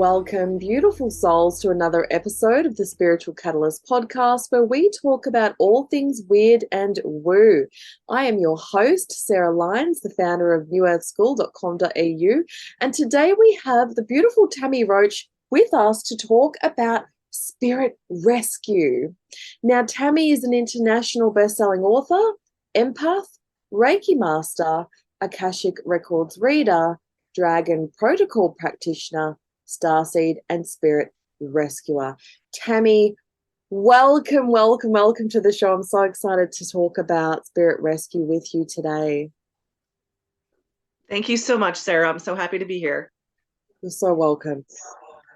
Welcome, beautiful souls, to another episode of the Spiritual Catalyst podcast, where we talk about all things weird and woo. I am your host, Sarah Lyons, the founder of newearthschool.com.au, and today we have the beautiful Tami Roach with us to talk about spirit rescue. Now, Tami is an international best-selling author, empath, Reiki master, Akashic Records reader, Dragon Protocol practitioner, Starseed, and Spirit Rescuer. Tami, welcome to the show. I'm so excited to talk about Spirit Rescue with you today. Thank you so much, Sarah. I'm so happy to be here. You're so welcome.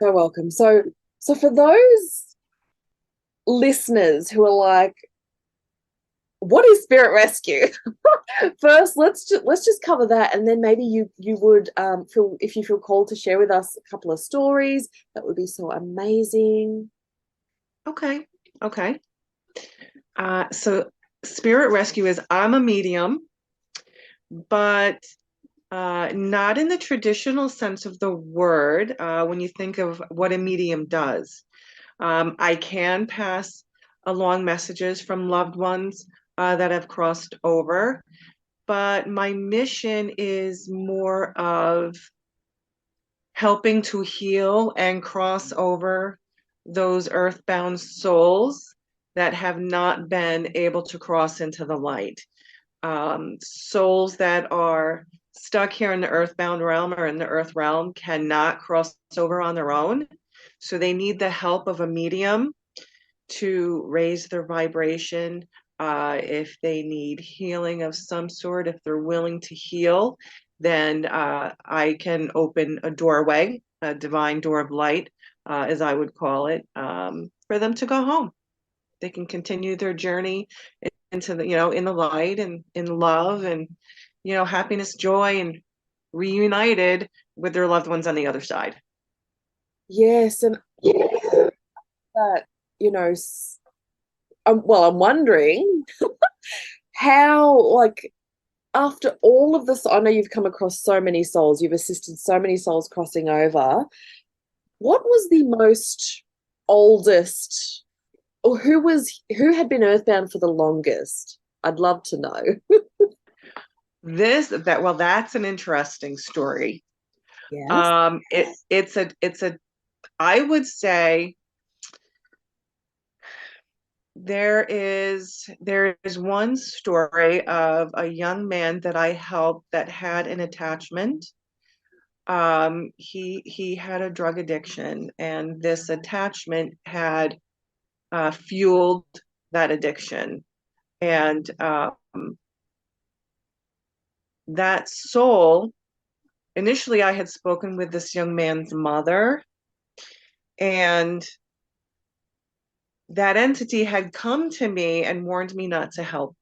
So welcome. So for those listeners who are like, what is Spirit Rescue? First, let's just cover that, and then maybe you would feel, if you feel called to share with us a couple of stories, that would be so amazing. Okay. So Spirit Rescue is I'm a medium, but not in the traditional sense of the word. When you think of what a medium does, I can pass along messages from loved ones that have crossed over. But my mission is more of helping to heal and cross over those earthbound souls that have not been able to cross into the light. Souls that are stuck here in the earthbound realm or in the earth realm cannot cross over on their own. So they need the help of a medium to raise their vibration. If they need healing of some sort, if they're willing to heal, then I can open a doorway, a divine door of light, as I would call it, for them to go home. They can continue their journey into the, in the light and in love and, happiness, joy, and reunited with their loved ones on the other side. Yes, and that, I'm wondering how, like, after all of this, I know you've come across so many souls, you've assisted so many souls crossing over. What was the most oldest, or who had been earthbound for the longest? I'd love to know. That's an interesting story. Yes. It's a I would say there is one story of a young man that I helped that had an attachment. He had a drug addiction, and this attachment had fueled that addiction. And that soul, initially, I had spoken with this young man's mother, and that entity had come to me and warned me not to help.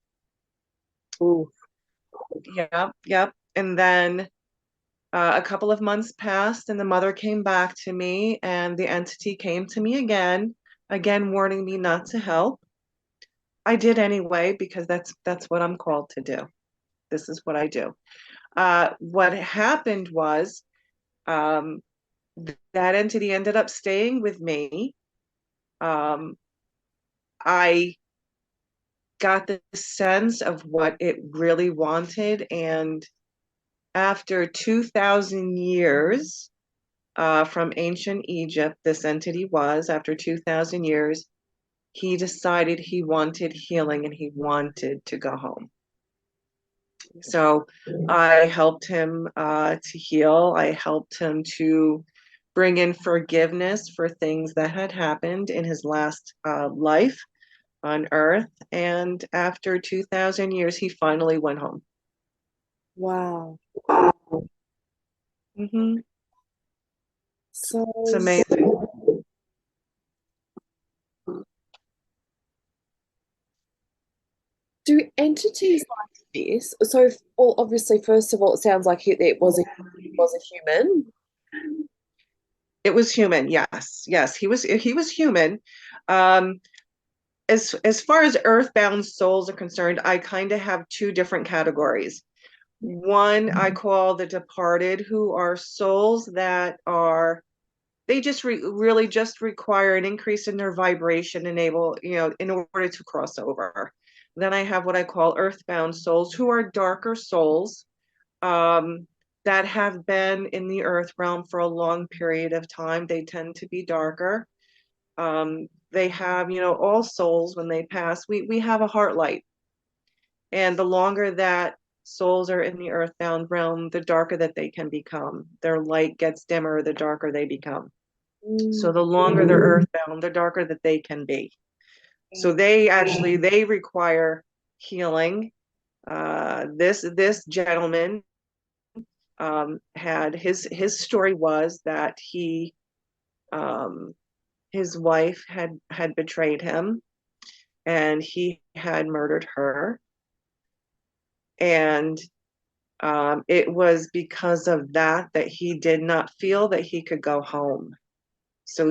Ooh. Yep. And then a couple of months passed, and the mother came back to me, and the entity came to me again warning me not to help. I did anyway because that's what I'm called to do. This is what I do. What happened was um, that entity ended up staying with me. Um, I got the sense of what it really wanted, and after 2,000 years from ancient Egypt, this entity was, after 2,000 years, he decided he wanted healing and he wanted to go home. So I helped him to heal. I helped him to bring in forgiveness for things that had happened in his last life on Earth. And after 2,000 years, he finally went home. Wow. Mm-hmm. It's So amazing. do entities like this, so, well, obviously, first of all, it sounds like it was a human. It was human, yes, he was human. Um, as far as earthbound souls are concerned, I kind of have two different categories. One I call the departed, who are souls that are they just really just require an increase in their vibration, enable, in order to cross over. Then I have what I call earthbound souls, who are darker souls, that have been in the earth realm for a long period of time. They tend to be darker. They have, all souls, when they pass, we have a heart light. And the longer that souls are in the earthbound realm, the darker that they can become. Their light gets dimmer, the darker they become. So the longer they're earthbound, the darker that they can be. So they require healing. This gentleman, had his story was that his wife had betrayed him, and he had murdered her. And it was because of that he did not feel that he could go home. So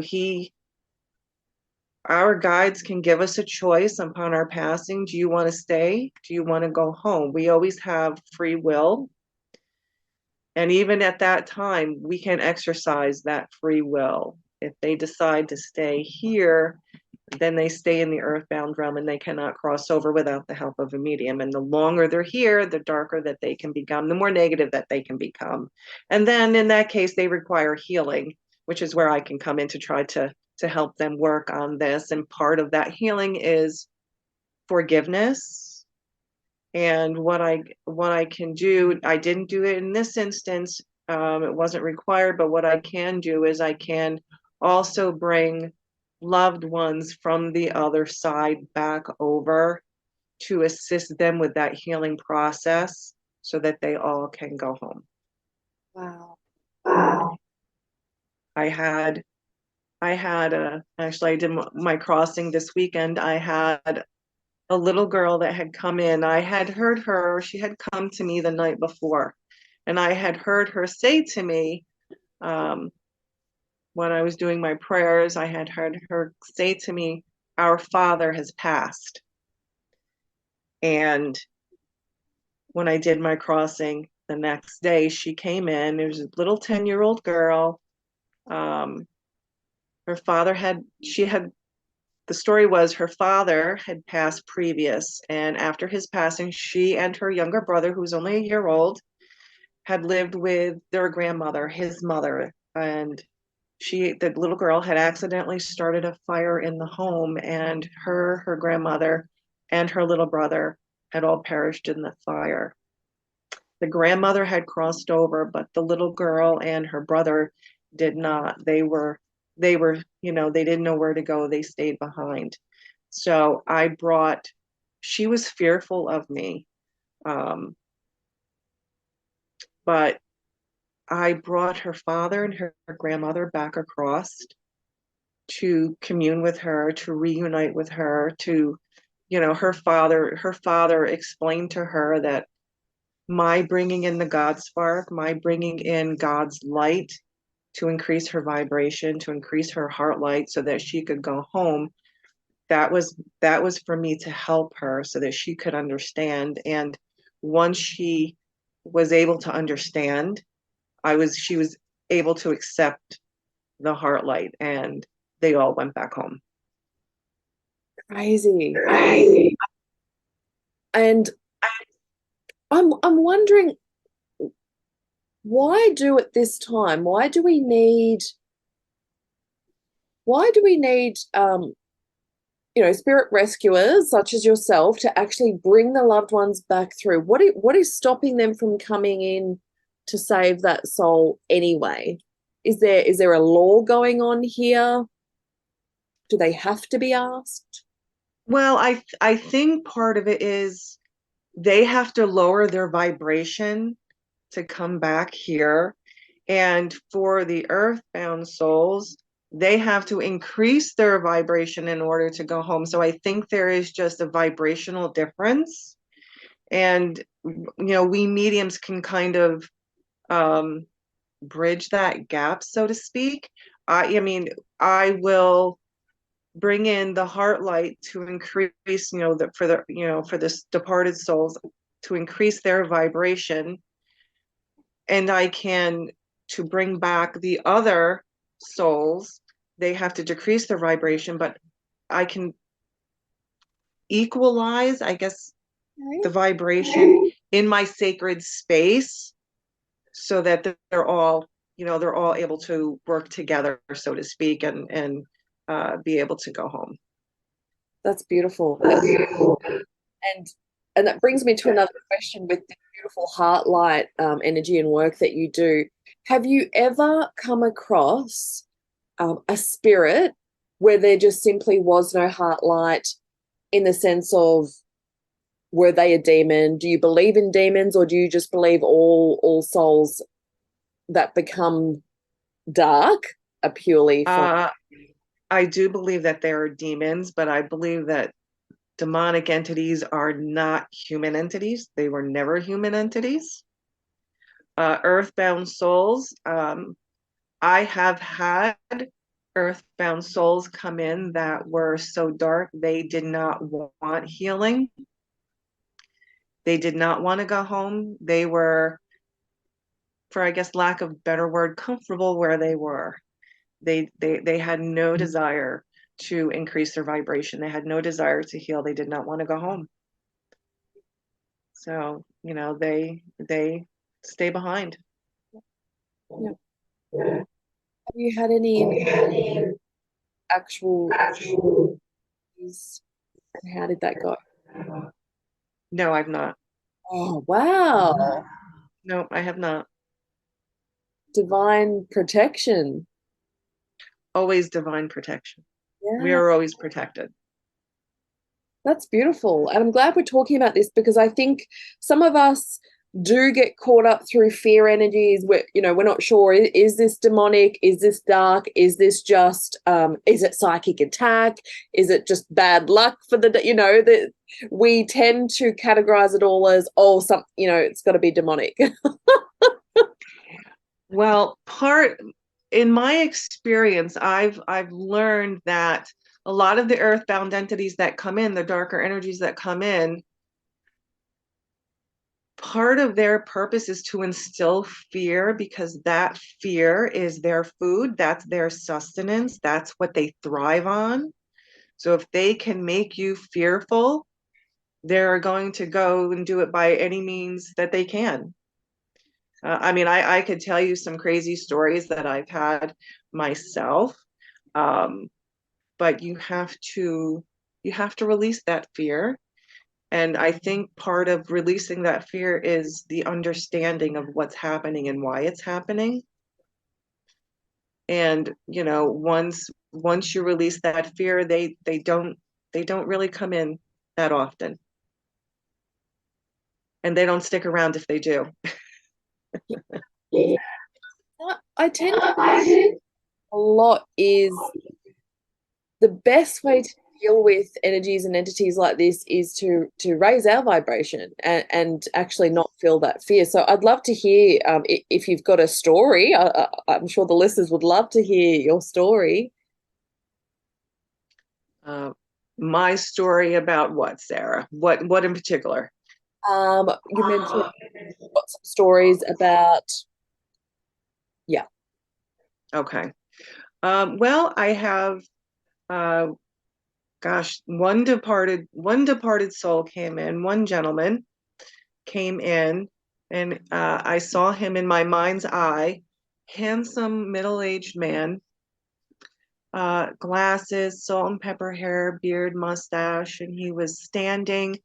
our guides can give us a choice upon our passing. Do you want to stay? Do you want to go home? We always have free will. And even at that time, we can exercise that free will. If they decide to stay here, then they stay in the earthbound realm, and they cannot cross over without the help of a medium. And the longer they're here, the darker that they can become, the more negative that they can become. And then in that case, they require healing, which is where I can come in to try to help them work on this. And part of that healing is forgiveness. And what I can do, I didn't do it in this instance. It wasn't required, but what I can do is I can also bring loved ones from the other side back over to assist them with that healing process, so that they all can go home. Wow. Actually, I did my crossing this weekend. I had a little girl that had come in. I had heard her, she had come to me the night before, and I had heard her say to me, when I was doing my prayers, I had heard her say to me, "Our father has passed." And when I did my crossing the next day, she came in. There was a little 10-year-old girl. Her father the story was her father had passed previous. And after his passing, she and her younger brother, who was only a year old, had lived with their grandmother, his mother. And the little girl had accidentally started a fire in the home, and her grandmother and her little brother had all perished in the fire. The grandmother had crossed over, but the little girl and her brother did not. They didn't know where to go. They stayed behind. So she was fearful of me. But I brought her father and her grandmother back across to commune with her, to reunite with her, her father explained to her that my bringing in the God spark, my bringing in God's light to increase her vibration, to increase her heart light so that she could go home, that was for me to help her so that she could understand. And once she was able to understand, she was able to accept the heart light, and they all went back home. Crazy. And I'm wondering, why do at this time? Why do we need spirit rescuers such as yourself to actually bring the loved ones back through? What is stopping them from coming in to save that soul anyway? Is there a law going on here? Do they have to be asked? Well, I think part of it is they have to lower their vibration to come back here. And for the earthbound souls, they have to increase their vibration in order to go home. So I think there is just a vibrational difference. And, we mediums can kind of bridge that gap, so to speak. I will bring in the heart light to increase, for this departed souls, to increase their vibration. And I can to bring back the other souls, they have to decrease their vibration, but I can equalize, I guess, the vibration in my sacred space so that they're all, they're all able to work together, so to speak, and be able to go home. That's beautiful. And and that brings me to another question with the beautiful heart light energy and work that you do. Have you ever come across a spirit where there just simply was no heart light, in the sense of, were they a demon? Do you believe in demons, or do you just believe all souls that become dark are purely from? I do believe that there are demons, but I believe that demonic entities are not human entities. They were never human entities. Earthbound souls, I have had earthbound souls come in that were so dark they did not want healing. They did not want to go home. They were, for I guess lack of better word, comfortable where they were. They had no desire to increase their vibration. They had no desire to heal. They did not want to go home. So, they stay behind. Yeah. Have you had any actual, and how did that go? No, I've not. Oh, wow. No, I have not. Divine protection. Always divine protection. We Yeah, are always protected. that's beautiful. And I'm glad we're talking about this, because I think some of us do get caught up through fear energies. We're not sure, is this demonic? Is this dark? Is this just is it psychic attack? Is it just bad luck for that we tend to categorize it all as, it's got to be demonic. Well, in my experience, I've learned that a lot of the earthbound entities that come in, the darker energies that come in, part of their purpose is to instill fear, because that fear is their food, that's their sustenance, that's what they thrive on. So if they can make you fearful, they're going to go and do it by any means that they can. I could tell you some crazy stories that I've had myself, but you have to release that fear. And I think part of releasing that fear is the understanding of what's happening and why it's happening. And once you release that fear, they don't really come in that often, and they don't stick around if they do. I tend to a lot is the best way to deal with energies and entities like this is to raise our vibration and actually not feel that fear. So I'd love to hear, if you've got a story. I'm sure the listeners would love to hear your story. My story about what, Sarah? What in particular? You mentioned you've got some stories about, yeah. Okay. Well, I have, uh, gosh, one departed soul came in. One gentleman came in, and I saw him in my mind's eye. Handsome, middle-aged man, glasses, salt and pepper hair, beard, mustache, and he was standing.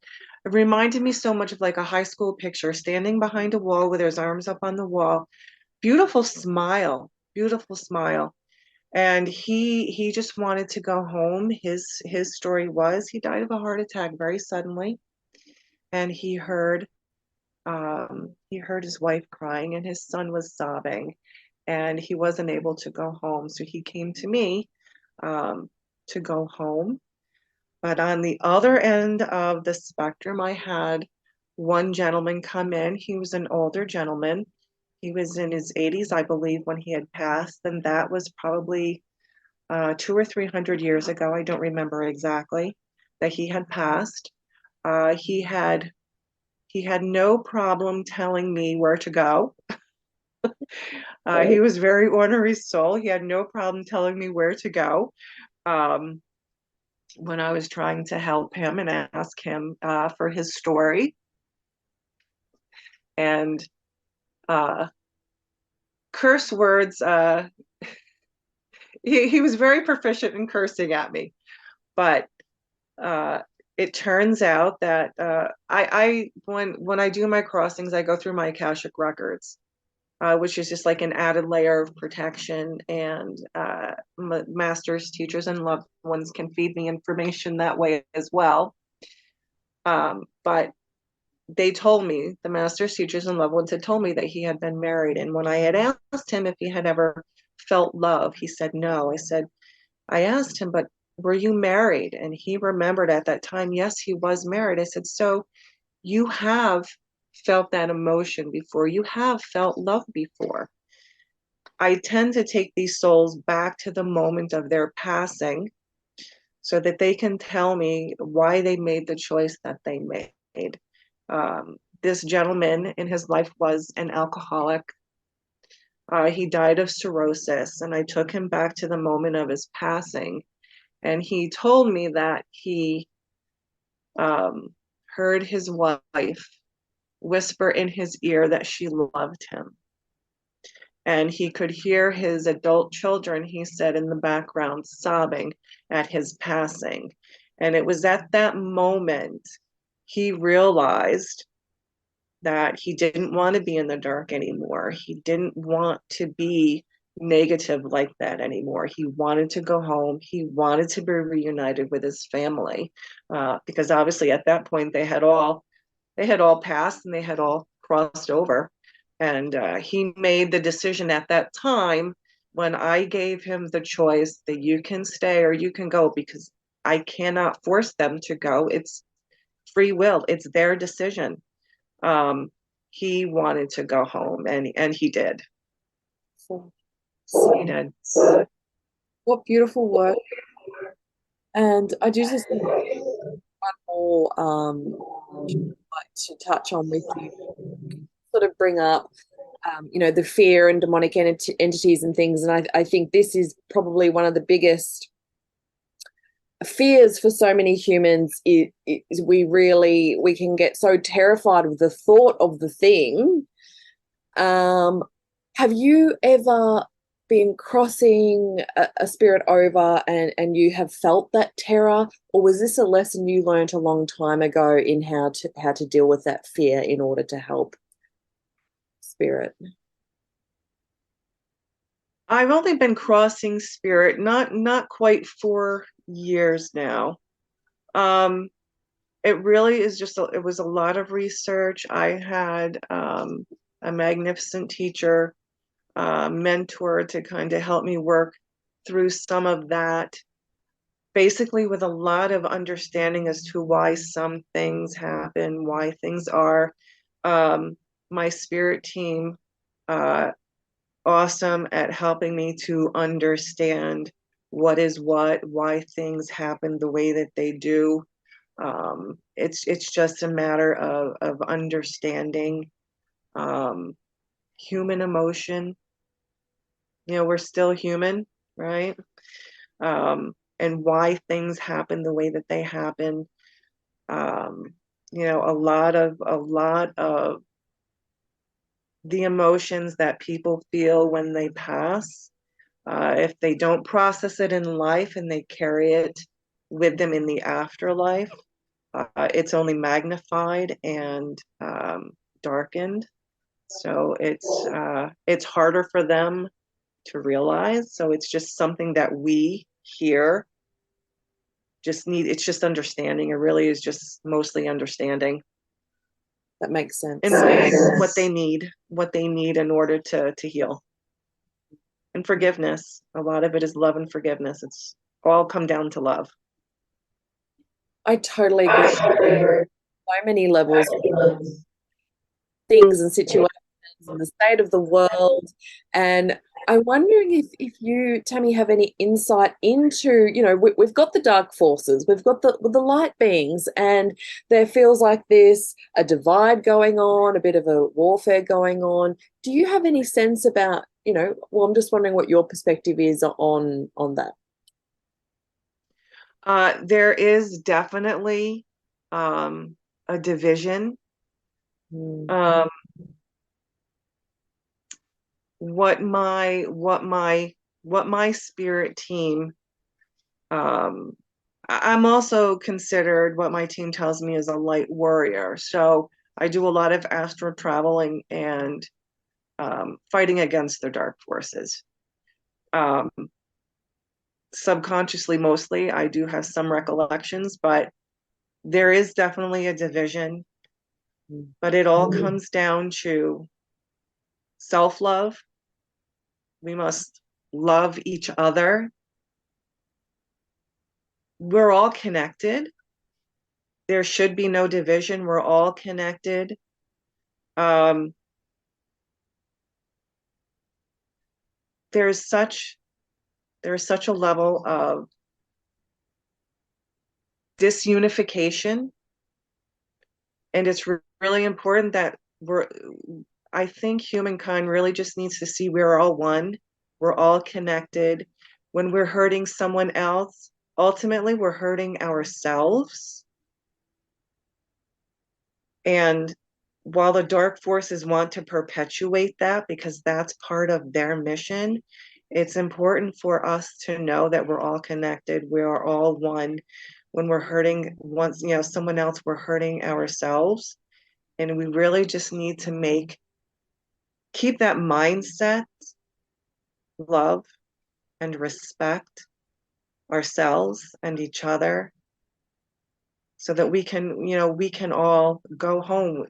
It reminded me so much of like a high school picture, standing behind a wall with his arms up on the wall. Beautiful smile, beautiful smile. And he just wanted to go home. His story was he died of a heart attack very suddenly, and he heard his wife crying and his son was sobbing, and he wasn't able to go home. So he came to me, to go home. But on the other end of the spectrum, I had one gentleman come in. He was an older gentleman. He was in his 80s, I believe, when he had passed, and that was probably 200 or 300 years ago. I don't remember exactly that he had passed. He had no problem telling me where to go. He was very ornery soul. He had no problem telling me where to go. Um, when I was trying to help him and ask him for his story. And curse words, he was very proficient in cursing at me. But it turns out that when I do my crossings, I go through my Akashic records. Which is just like an added layer of protection, and masters, teachers, and loved ones can feed me information that way as well. But they told me, the masters, teachers, and loved ones had told me that he had been married. And when I had asked him if he had ever felt love, he said no. I asked him, but were you married? And he remembered at that time, yes, he was married. I said, so you have felt that emotion before. You have felt love before. I tend to take these souls back to the moment of their passing so that they can tell me why they made the choice that they made. This gentleman in his life was an alcoholic. He died of cirrhosis, and I took him back to the moment of his passing. And he told me that he heard his wife whisper in his ear that she loved him. And he could hear his adult children, he said, in the background sobbing at his passing. And it was at that moment he realized that he didn't want to be in the dark anymore. He didn't want to be negative like that anymore. He wanted to go home. He wanted to be reunited with his family, because obviously at that point they had all passed and they had all crossed over. And he made the decision at that time, when I gave him the choice that you can stay or you can go, because I cannot force them to go. It's free will. It's their decision. He wanted to go home, and he did. He did. What beautiful work. And I do just think one more like to touch on with you, sort of bring up the fear and demonic entities and things. And I think this is probably one of the biggest fears for so many humans. Is we can get so terrified with the thought of the thing. Have you ever been crossing a spirit over and you have felt that terror, or was this a lesson you learned a long time ago in how to deal with that fear in order to help spirit? I've only been crossing spirit not quite 4 years now. It really is just it was a lot of research. I had a magnificent teacher, mentor, to kind of help me work through some of that, basically with a lot of understanding as to why some things happen, why things are. My spirit team, awesome at helping me to understand what is what, why things happen the way that they do. It's just a matter of understanding human emotion. We're still human, right? And why things happen the way that they happen. A lot of the emotions that people feel when they pass, if they don't process it in life and they carry it with them in the afterlife, it's only magnified and darkened. So it's harder for them to realize. So it's just something that we here it's just understanding. It really is just mostly understanding. That makes sense. And what they need in order to heal. And forgiveness. A lot of it is love and forgiveness. It's all come down to love. I totally agree. So many levels, things and situations and the state of the world. And I'm wondering if you, Tammy, have any insight into, we've got the dark forces, we've got the light beings, and there feels like this a divide going on, a bit of a warfare going on. Do you have any sense about, well, I'm just wondering what your perspective is on that. There is definitely a division. Mm. Um, what my spirit team, I'm also considered, what my team tells me, is a light warrior. So I do a lot of astral traveling and fighting against the dark forces. Um, Subconsciously, mostly, I do have some recollections, but there is definitely a division. But it all comes down to self-love. We must love each other. We're all connected. There should be no division. We're all connected. Um, there's such a level of disunification, and it's really important that I think humankind really just needs to see we're all one. We're all connected. When we're hurting someone else, ultimately we're hurting ourselves. And while the dark forces want to perpetuate that because that's part of their mission, it's important for us to know that we're all connected. We are all one. When we're hurting someone else, we're hurting ourselves. And we really just need to keep that mindset, love and respect ourselves and each other, so that we can all go home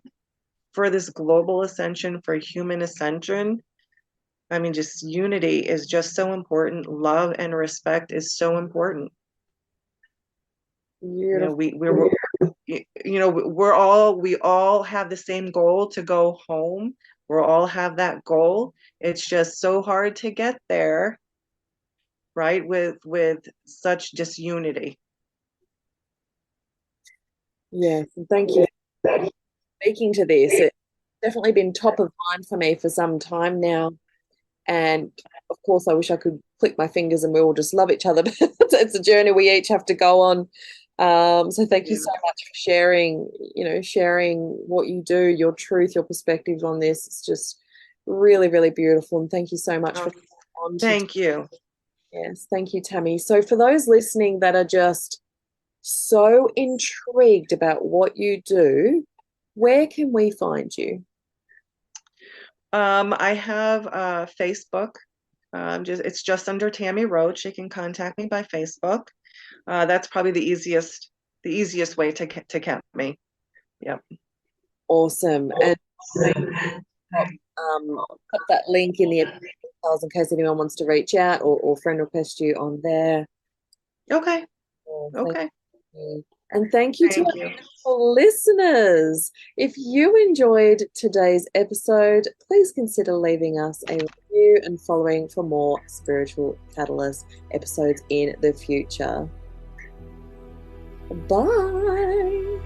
for this global ascension, for human ascension. I mean, just unity is just so important. Love and respect is so important. Beautiful. We all have the same goal, to go home. We all have that goal. It's just so hard to get there, right? With such disunity. Yes, and thank you for speaking to this. It's definitely been top of mind for me for some time now. And of course, I wish I could click my fingers and we all just love each other. But it's a journey we each have to go on. So thank you so much for sharing what you do, your truth, your perspectives on this. It's just really, really beautiful. And thank you so much for coming on. Thank you. Yes, thank you, Tammy. So for those listening that are just so intrigued about what you do, where can we find you? I have Facebook. It's just under Tami Roach. You can contact me by Facebook. That's probably the easiest way to get me. Yep. Awesome. And pop that link in the details in case anyone wants to reach out or friend request you on there. Okay. Thank Okay. you. And thank you to Thank our you. beautiful listeners. If you enjoyed today's episode, please consider leaving us a review and following for more Spiritual Catalyst episodes in the future. Bye.